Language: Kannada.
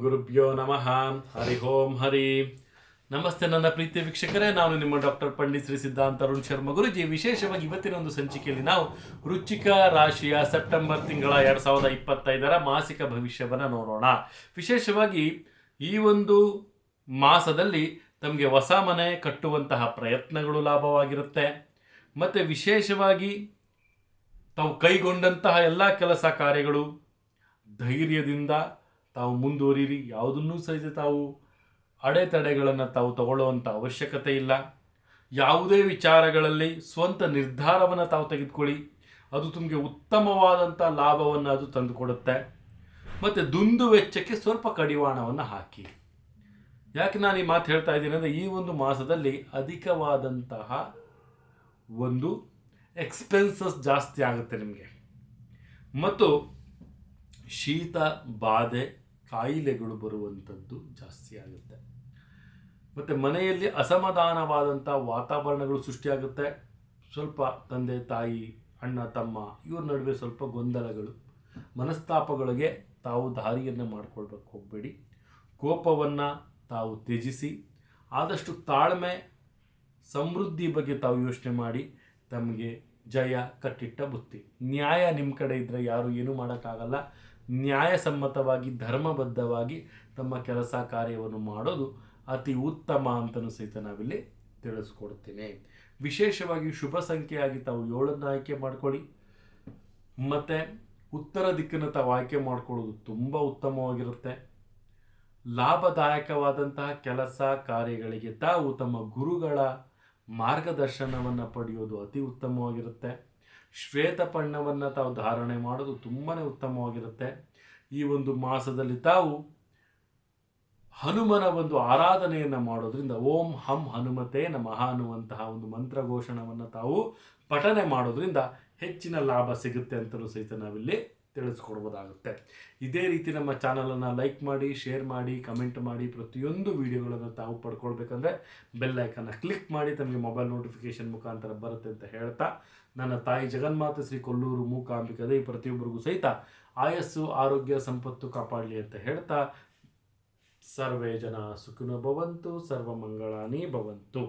ಗುರುಭ್ಯೋ ನಮಃ. ಹರಿ ಓಂ ಹರಿ. ನಮಸ್ತೆ ನನ್ನ ಪ್ರೀತಿಯ ವೀಕ್ಷಕರೇ, ನಾನು ನಿಮ್ಮ ಡಾಕ್ಟರ್ ಪಂಡಿತ್ ಶ್ರೀ ಸಿದ್ಧಾಂತ ಅರುಣ್ ಶರ್ಮ ಗುರುಜಿ. ವಿಶೇಷವಾಗಿ ಇವತ್ತಿನ ಒಂದು ಸಂಚಿಕೆಯಲ್ಲಿ ನಾವು ವೃಶ್ಚಿಕ ರಾಶಿಯ ಸೆಪ್ಟೆಂಬರ್ ತಿಂಗಳ 2025 ಮಾಸಿಕ ಭವಿಷ್ಯವನ್ನು ನೋಡೋಣ. ವಿಶೇಷವಾಗಿ ಈ ಒಂದು ಮಾಸದಲ್ಲಿ ತಮಗೆ ಹೊಸ ಮನೆ ಕಟ್ಟುವಂತಹ ಪ್ರಯತ್ನಗಳು ಲಾಭವಾಗಿರುತ್ತೆ. ಮತ್ತು ವಿಶೇಷವಾಗಿ ತಾವು ಕೈಗೊಂಡಂತಹ ಎಲ್ಲ ಕೆಲಸ ಕಾರ್ಯಗಳು ಧೈರ್ಯದಿಂದ ತಾವು ಮುಂದುವರಿರಿ. ಯಾವುದನ್ನೂ ಸಹಿತ ತಾವು ಅಡೆತಡೆಗಳನ್ನು ತಾವು ತಗೊಳ್ಳುವಂಥ ಅವಶ್ಯಕತೆ ಇಲ್ಲ. ಯಾವುದೇ ವಿಚಾರಗಳಲ್ಲಿ ಸ್ವಂತ ನಿರ್ಧಾರವನ್ನು ತಾವು ತೆಗೆದುಕೊಳ್ಳಿ, ಅದು ತಮಗೆ ಉತ್ತಮವಾದಂಥ ಲಾಭವನ್ನು ಅದು ತಂದುಕೊಡುತ್ತೆ. ಮತ್ತು ದುಂದು ವೆಚ್ಚಕ್ಕೆ ಸ್ವಲ್ಪ ಕಡಿವಾಣವನ್ನು ಹಾಕಿ. ಯಾಕೆ ನಾನು ಈ ಮಾತು ಹೇಳ್ತಾ ಇದ್ದೀನಿ ಅಂದರೆ, ಈ ಒಂದು ಮಾಸದಲ್ಲಿ ಅಧಿಕವಾದಂತಹ ಒಂದು ಎಕ್ಸ್ಪೆನ್ಸಸ್ ಜಾಸ್ತಿ ಆಗುತ್ತೆ ನಿಮಗೆ. ಮತ್ತು ಶೀತ ಬಾಧೆ ಕಾಯಿಲೆಗಳು ಬರುವಂಥದ್ದು ಜಾಸ್ತಿ ಆಗುತ್ತೆ. ಮತ್ತು ಮನೆಯಲ್ಲಿ ಅಸಮಾಧಾನವಾದಂಥ ವಾತಾವರಣಗಳು ಸೃಷ್ಟಿಯಾಗುತ್ತೆ. ಸ್ವಲ್ಪ ತಂದೆ ತಾಯಿ ಅಣ್ಣ ತಮ್ಮ ಇವ್ರ ನಡುವೆ ಸ್ವಲ್ಪ ಗೊಂದಲಗಳು, ಮನಸ್ತಾಪಗಳಿಗೆ ತಾವು ದಾರಿಯನ್ನು ಮಾಡಿಕೊಳ್ಬೇಕು ಹೋಗಬೇಡಿ. ಕೋಪವನ್ನು ತಾವು ತ್ಯಜಿಸಿ ಆದಷ್ಟು ತಾಳ್ಮೆ ಸಮೃದ್ಧಿ ಬಗ್ಗೆ ತಾವು ಯೋಚನೆ ಮಾಡಿ. ತಮಗೆ ಜಯ ಕಟ್ಟಿಟ್ಟ ಬುತ್ತಿ. ನ್ಯಾಯ ನಿಮ್ಮ ಕಡೆ ಇದ್ದರೆ ಯಾರು ಏನೂ ಮಾಡೋಕ್ಕಾಗಲ್ಲ. ನ್ಯಾಯಸಮ್ಮತವಾಗಿ ಧರ್ಮಬದ್ಧವಾಗಿ ತಮ್ಮ ಕೆಲಸ ಕಾರ್ಯವನ್ನು ಮಾಡೋದು ಅತಿ ಉತ್ತಮ ಅಂತಲೂ ಸಹಿತ ನಾವಿಲ್ಲಿ ತಿಳಿಸ್ಕೊಡ್ತೀನಿ. ವಿಶೇಷವಾಗಿ ಶುಭ ಸಂಖ್ಯೆಯಾಗಿ ತಾವು 7 ಆಯ್ಕೆ ಮಾಡ್ಕೊಳ್ಳಿ. ಮತ್ತು ಉತ್ತರ ದಿಕ್ಕನ್ನು ತಾವು ಆಯ್ಕೆ ಮಾಡ್ಕೊಳ್ಳೋದು ತುಂಬ ಉತ್ತಮವಾಗಿರುತ್ತೆ. ಲಾಭದಾಯಕವಾದಂತಹ ಕೆಲಸ ಕಾರ್ಯಗಳಿಗೆ ತಾವು ತಮ್ಮ ಗುರುಗಳ ಮಾರ್ಗದರ್ಶನವನ್ನು ಪಡೆಯೋದು ಅತಿ ಉತ್ತಮವಾಗಿರುತ್ತೆ. ಶ್ವೇತಪಣ್ಣವನ್ನು ತಾವು ಧಾರಣೆ ಮಾಡೋದು ತುಂಬಾ ಉತ್ತಮವಾಗಿರುತ್ತೆ. ಈ ಒಂದು ಮಾಸದಲ್ಲಿ ತಾವು ಹನುಮನ ಒಂದು ಆರಾಧನೆಯನ್ನು ಮಾಡೋದ್ರಿಂದ ಓಂ ಹಂ ಹನುಮತೆ ನಮಃ ಅನ್ನುವಂತಹ ಒಂದು ಮಂತ್ರಘೋಷಣವನ್ನು ತಾವು ಪಠನೆ ಮಾಡೋದ್ರಿಂದ ಹೆಚ್ಚಿನ ಲಾಭ ಸಿಗುತ್ತೆ ಅಂತಲೂ ಸಹಿತ ನಾವಿಲ್ಲಿ ತಿಳಿಸ್ಕೊಡ್ಬೋದಾಗುತ್ತೆ. ಇದೇ ರೀತಿ ನಮ್ಮ ಚಾನಲನ್ನು ಲೈಕ್ ಮಾಡಿ, ಶೇರ್ ಮಾಡಿ, ಕಮೆಂಟ್ ಮಾಡಿ. ಪ್ರತಿಯೊಂದು ವಿಡಿಯೋಗಳನ್ನು ತಾವು ಪಡ್ಕೊಳ್ಬೇಕಂದ್ರೆ ಬೆಲ್ ಐಕನ್ನ ಕ್ಲಿಕ್ ಮಾಡಿ. ತಮಗೆ ಮೊಬೈಲ್ ನೋಟಿಫಿಕೇಶನ್ ಮುಖಾಂತರ ಬರುತ್ತೆ ಅಂತ ಹೇಳ್ತಾ, ನನ್ನ ತಾಯಿ ಜಗನ್ಮಾತೆ ಶ್ರೀ ಕೊಲ್ಲೂರು ಮೂಕಾಂಬಿಕಾ ದೇವಿ ಪ್ರತಿಯೊಬ್ಬರಿಗೂ ಸಹಿತ ಆಯಸ್ಸು ಆರೋಗ್ಯ ಸಂಪತ್ತು ಕಾಪಾಡಲಿ ಅಂತ ಹೇಳ್ತಾ, ಸರ್ವೇ ಜನ ಸುಖಿನೋ ಭವಂತು, ಸರ್ವಮಂಗಳಾನಿ ಭವಂತು.